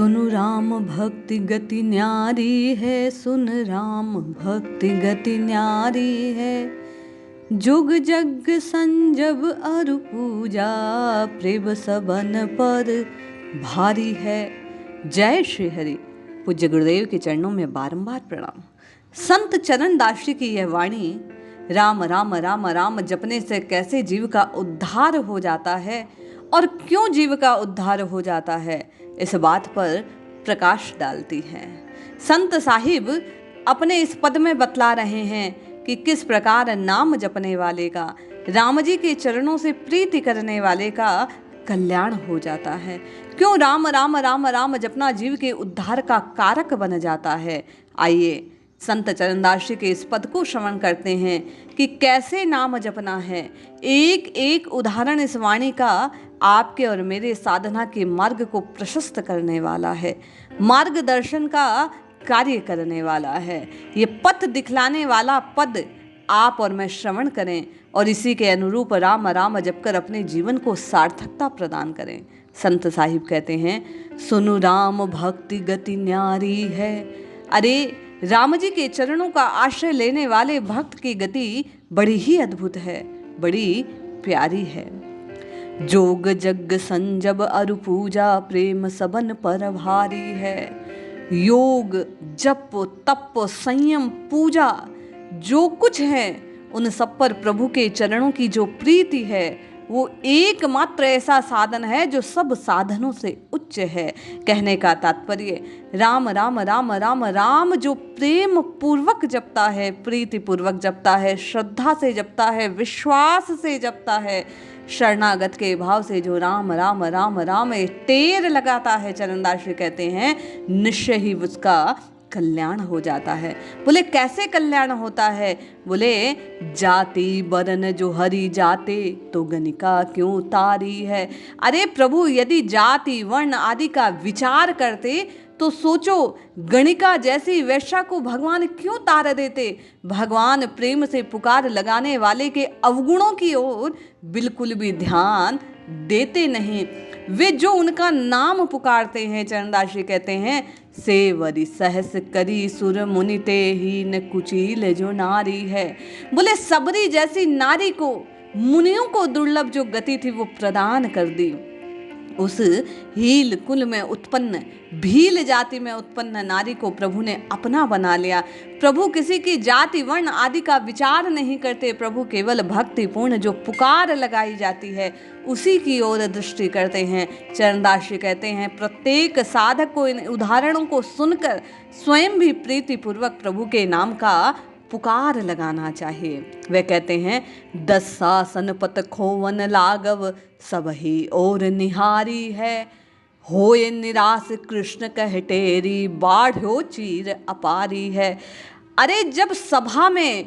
सुनु राम भक्ति गति न्यारी है, सुन राम भक्ति गति न्यारी है। जुग जग संजब अरु पूजा, प्रेम सबन पर भारी है। जय श्री हरि। पूज्य गुरुदेव के चरणों में बारंबार प्रणाम। संत चरण दास जी की यह वाणी, राम राम राम राम जपने से कैसे जीव का उद्धार हो जाता है और क्यों जीव का उद्धार हो जाता है, इस बात पर प्रकाश डालती है। संत साहिब अपने इस पद में बतला रहे हैं कि किस प्रकार नाम जपने वाले का, राम जी के चरणों से प्रीति करने वाले का कल्याण हो जाता है। क्यों राम राम राम राम जपना जीव के उद्धार का कारक बन जाता है। आइए संत चरणदास जी के इस पद को श्रवण करते हैं कि कैसे नाम जपना है। एक एक उदाहरण इस वाणी का आपके और मेरे साधना के मार्ग को प्रशस्त करने वाला है, मार्गदर्शन का कार्य करने वाला है। ये पथ दिखलाने वाला पद आप और मैं श्रवण करें और इसी के अनुरूप राम राम जपकर अपने जीवन को सार्थकता प्रदान करें। संत साहिब कहते हैं, सुनु राम भक्ति गति न्यारी है। अरे राम जी के चरणों का आश्रय लेने वाले भक्त की गति बड़ी ही अद्भुत है, बड़ी प्यारी है। जोग जग संजब अरु पूजा, प्रेम सबन पर भारी है। योग जप तप संयम पूजा जो कुछ है, उन सब पर प्रभु के चरणों की जो प्रीति है, वो एकमात्र ऐसा साधन है जो सब साधनों से उच्च है। कहने का तात्पर्य, राम राम राम राम राम जो प्रेम पूर्वक जपता है, प्रीति पूर्वक जपता है, श्रद्धा से जपता है, विश्वास से जपता है, शरणागत के भाव से जो राम राम राम राम टेर लगाता है, चरणदास जी कहते हैं निश्चय ही उसका कल्याण हो जाता है। बोले कैसे कल्याण होता है? बोले जाति बरन जो हरि जाते, तो गणिका क्यों तारी है। अरे प्रभु यदि जाति वर्ण आदि का विचार करते तो सोचो गणिका जैसी वैश्या को भगवान क्यों तार देते। भगवान प्रेम से पुकार लगाने वाले के अवगुणों की ओर बिल्कुल भी ध्यान देते नहीं। वे जो उनका नाम पुकारते हैं, चरणदास जी कहते हैं, सेवरी सहस करी सुर मुनि ते ही न कुचील जो नारी है। बोले सबरी जैसी नारी को, मुनियों को दुर्लभ जो गति थी वो प्रदान कर दी। उस हील कुल में उत्पन्न, भील जाति में उत्पन्न नारी को प्रभु ने अपना बना लिया। प्रभु किसी की जाति वर्ण आदि का विचार नहीं करते। प्रभु केवल भक्तिपूर्ण जो पुकार लगाई जाती है उसी की ओर दृष्टि करते हैं। चरणदास जी कहते हैं, प्रत्येक साधक को इन उदाहरणों को सुनकर स्वयं भी प्रीतिपूर्वक प्रभु के नाम का पुकार लगाना चाहिए। वे कहते हैं, 10 सासन पत खोवन लागव, सब ही और निहारी है। होए निराश कृष्ण कह टेरी, बाढ़ो चीर अपारी है। अरे जब सभा में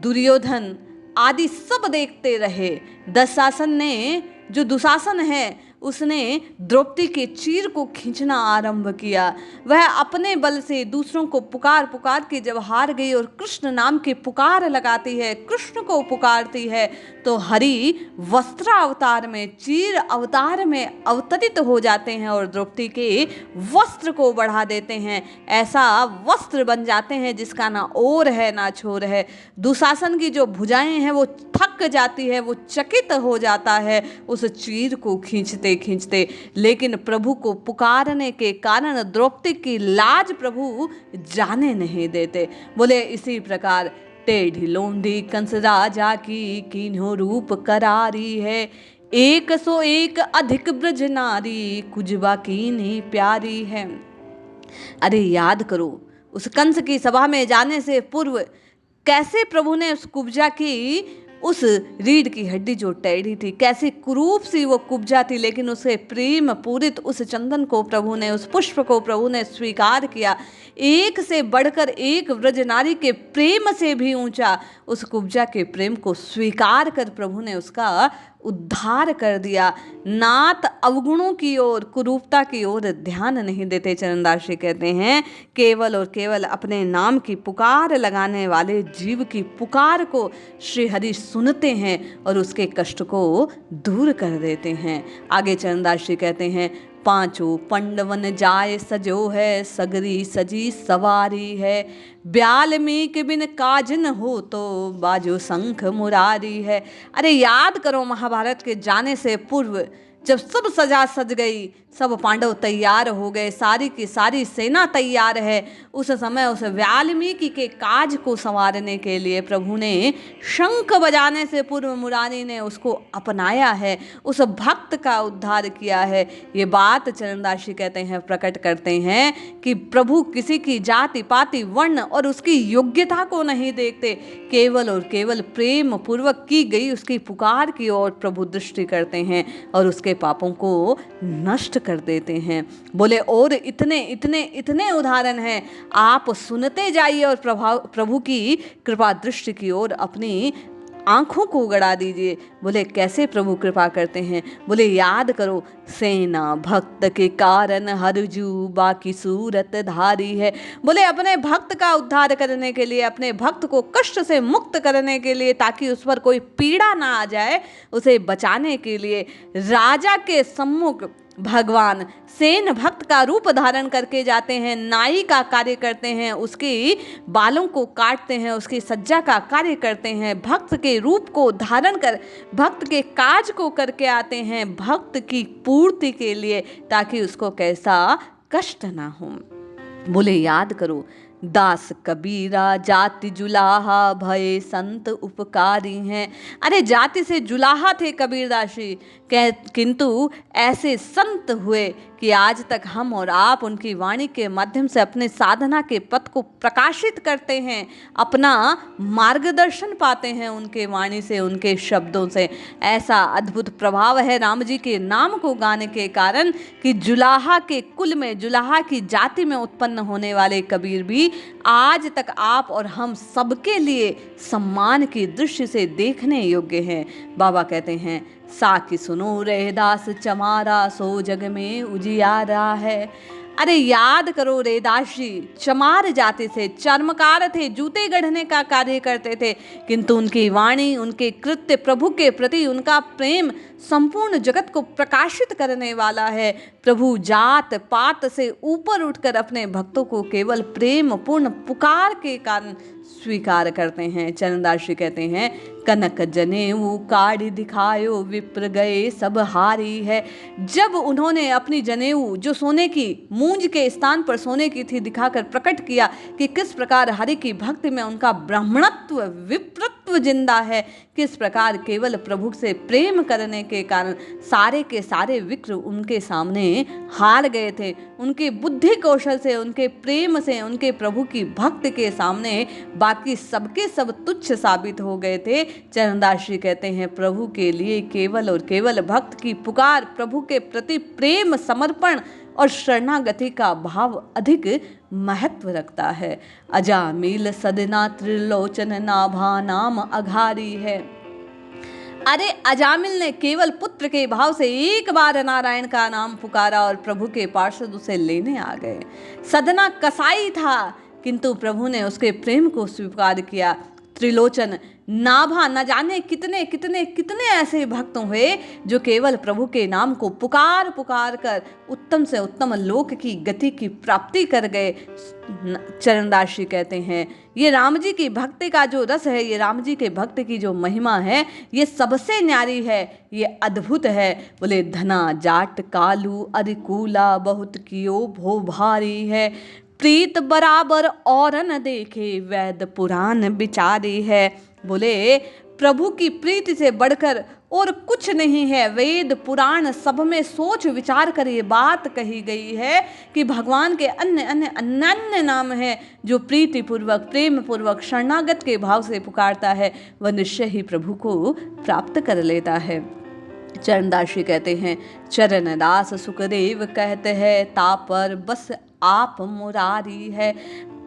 दुर्योधन आदि सब देखते रहे, दशासन ने, जो दुशासन है, उसने द्रौपदी के चीर को खींचना आरंभ किया। वह अपने बल से दूसरों को पुकार पुकार के जब हार गई और कृष्ण नाम की पुकार लगाती है, कृष्ण को पुकारती है, तो हरि वस्त्र अवतार में, चीर अवतार में अवतरित हो जाते हैं और द्रौपदी के वस्त्र को बढ़ा देते हैं। ऐसा वस्त्र बन जाते हैं जिसका ना ओर है ना छोर है। दुशासन की जो भुजाएं हैं वो थक जाती है, वो चकित हो जाता है उस चीर को खींचते खींचते। लेकिन प्रभु को पुकारने के कारण द्रौपदी की लाज प्रभु जाने नहीं देते। बोले इसी प्रकार टेढ़ी लोंडी कंस राजा की, कीन्हो रूप करारी है। 101 अधिक ब्रज नारी, कुजबा कीन्ही प्यारी है। अरे याद करो, उस कंस की सभा में जाने से पूर्व कैसे प्रभु ने उस कुब्जा की, उस रीढ़ की हड्डी जो टेढ़ी थी, कैसी कुरूप सी वो कुब्जा थी, लेकिन उसे प्रेम पूरित उस चंदन को प्रभु ने, उस पुष्प को प्रभु ने स्वीकार किया। एक से बढ़कर एक व्रज नारी के प्रेम से भी ऊंचा उस कुब्जा के प्रेम को स्वीकार कर प्रभु ने उसका उद्धार कर दिया। नात अवगुणों की ओर, कुरूपता की ओर ध्यान नहीं देते। चरणदास जी कहते हैं, केवल और केवल अपने नाम की पुकार लगाने वाले जीव की पुकार को श्री हरि सुनते हैं और उसके कष्ट को दूर कर देते हैं। आगे चरणदास जी कहते हैं, पांचों पंडवन जाय सजो है, सगरी सजी सवारी है। ब्यालमीक बिन काज न हो तो, बाजो शंख मुरारी है। अरे याद करो महाभारत के जाने से पूर्व जब सब सजा सज गई, सब पांडव तैयार हो गए, सारी की सारी सेना तैयार है, उस समय उस वाल्मीकि के काज को संवारने के लिए प्रभु ने शंख बजाने से पूर्व मुरारी ने उसको अपनाया है, उस भक्त का उद्धार किया है। ये बात चरणदासी कहते हैं, प्रकट करते हैं कि प्रभु किसी की जाति पाति वर्ण और उसकी योग्यता को नहीं देखते, केवल और केवल प्रेम पूर्वक की गई उसकी पुकार की ओर प्रभु दृष्टि करते हैं और उसके पापों को नष्ट कर देते हैं। बोले और इतने इतने इतने उदाहरण हैं, आप सुनते जाइए और प्रभु की कृपा दृष्टि की ओर अपनी आंखों को गड़ा दीजिए। बोले कैसे प्रभु कृपा करते हैं? बोले याद करो, सेना भक्त के कारण हरजू बाकी सूरत धारी है। बोले अपने भक्त का उद्धार करने के लिए, अपने भक्त को कष्ट से मुक्त करने के लिए, ताकि उस पर कोई पीड़ा ना आ जाए, उसे बचाने के लिए राजा के सम्मुख भगवान सेन भक्त का रूप धारण करके जाते हैं, नाई का कार्य करते हैं, उसके बालों को काटते हैं, उसकी सज्जा का कार्य करते हैं, भक्त के रूप को धारण कर भक्त के काज को करके आते हैं, भक्त की पूर्ति के लिए, ताकि उसको कैसा कष्ट ना हो। बोले याद करो, दास कबीरा जाति जुलाहा भय संत उपकारी हैं। अरे जाति से जुलाहा थे कबीरदासी, किंतु ऐसे संत हुए कि आज तक हम और आप उनकी वाणी के माध्यम से अपने साधना के पथ को प्रकाशित करते हैं, अपना मार्गदर्शन पाते हैं उनके वाणी से, उनके शब्दों से। ऐसा अद्भुत प्रभाव है राम जी के नाम को गाने के कारण कि जुलाहा के कुल में, जुलाहा की जाति में उत्पन्न होने वाले कबीर भी आज तक आप और हम सबके लिए सम्मान की दृष्टि से देखने योग्य हैं। बाबा कहते हैं, साकी सुनो रैदास चमारा, सो जग में उजियारा है। अरे याद करो, रैदासी चमार जाति से, चर्मकार थे, जूते गढ़ने का कार्य करते थे, किंतु उनकी वाणी, उनके कृत्य, प्रभु के प्रति उनका प्रेम संपूर्ण जगत को प्रकाशित करने वाला है। प्रभु जात पात से ऊपर उठकर अपने भक्तों को केवल प्रेम पूर्ण पुकार के कारण स्वीकार करते हैं। चरणदास जी कहते हैं, कनक जनेऊ काढ़ी दिखायो, विप्र गए सब हारी है। जब उन्होंने अपनी जनेऊ, जो सोने की मूंज के स्थान पर सोने की थी, दिखाकर प्रकट किया कि किस प्रकार हरि की भक्ति में उनका ब्राह्मणत्व, विप्रत्व जिंदा है, किस प्रकार केवल प्रभु से प्रेम करने के कारण सारे के सारे विक्र उनके सामने हार गए थे। उनके बुद्धि कौशल से, उनके प्रेम से, उनके प्रभु की भक्ति के सामने बाकी सबके सब तुच्छ साबित हो गए थे। चरणदास जी कहते हैं, प्रभु के लिए केवल और केवल भक्त की पुकार, प्रभु के प्रति प्रेम, समर्पण और शरणागति का भाव अधिक महत्व रखता है। अजामिल सदना त्रिलोचन नाभा नाम अघारी है। अरे अजामिल ने केवल पुत्र के भाव से एक बार नारायण का नाम पुकारा और प्रभु के पार्षद उसे लेने आ गए। सदना कसाई था, किंतु प्रभु ने उसके प्रेम को स्वीकार किया। त्रिलोचन नाभा, न जाने कितने कितने कितने ऐसे भक्त हुए जो केवल प्रभु के नाम को पुकार पुकार कर उत्तम से उत्तम लोक की गति की प्राप्ति कर गए। चरणदास जी कहते हैं, ये राम जी की भक्ति का जो रस है, ये राम जी के भक्ति की जो महिमा है, ये सबसे न्यारी है, ये अद्भुत है। बोले धना जाट कालू अरिकूला, बहुत कियो भो भारी है। प्रीत बराबर और न देखे, वैद पुराण विचारी है। बोले प्रभु की प्रीति से बढ़कर और कुछ नहीं है। वेद पुराण सब में सोच विचार कर ये बात कही गई है कि भगवान के अन्य अन्य अनन्य नाम है, जो प्रीति पूर्वक, प्रेम पूर्वक, शरणागत के भाव से पुकारता है, वह निश्चय ही प्रभु को प्राप्त कर लेता है। चरणदास जी कहते हैं, चरणदास सुखदेव कहते हैं, तापर बस आप मुरारी है।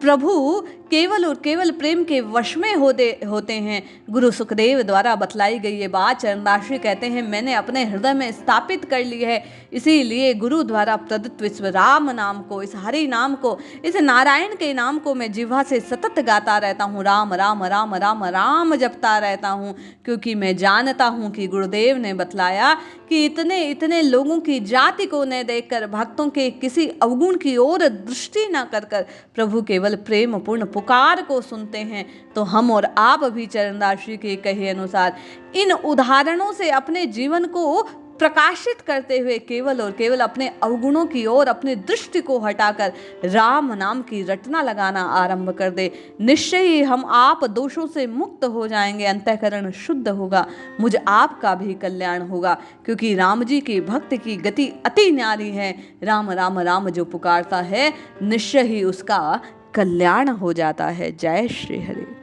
प्रभु केवल और केवल प्रेम के वश में होते हैं। गुरु सुखदेव द्वारा बतलाई गई ये बात चरणदास जी कहते हैं मैंने अपने हृदय में स्थापित कर ली है। इसीलिए गुरु द्वारा प्रदत्त विश्व राम नाम को, इस हरि नाम को, इस नारायण के नाम को मैं जिह्वा से सतत गाता रहता हूँ। राम राम राम राम राम जपता रहता हूँ, क्योंकि मैं जानता हूँ कि गुरुदेव ने बतलाया कि इतने इतने लोगों की जाति को न देखकर, भक्तों के किसी अवगुण की ओर दृष्टि न कर कर प्रभु केवल प्रेम पूर्ण पुकार को सुनते हैं। तो हम और आप भी चरणदास जी के कहे अनुसार इन उदाहरणों से अपने जीवन को प्रकाशित करते हुए केवल और केवल अपने अवगुणों की ओर अपनी दृष्टि को हटाकर राम नाम की रटना लगाना आरंभ कर दे। निश्चय ही हम आप दोषों से मुक्त हो जाएंगे, अंतःकरण शुद्ध होगा, मुझ आपका भी कल्याण होगा, क्योंकि राम जी की भक्ति की गति अति न्यारी है। राम राम राम जो पुकारता है निश्चय ही उसका कल्याण हो जाता है। जय श्री हरि।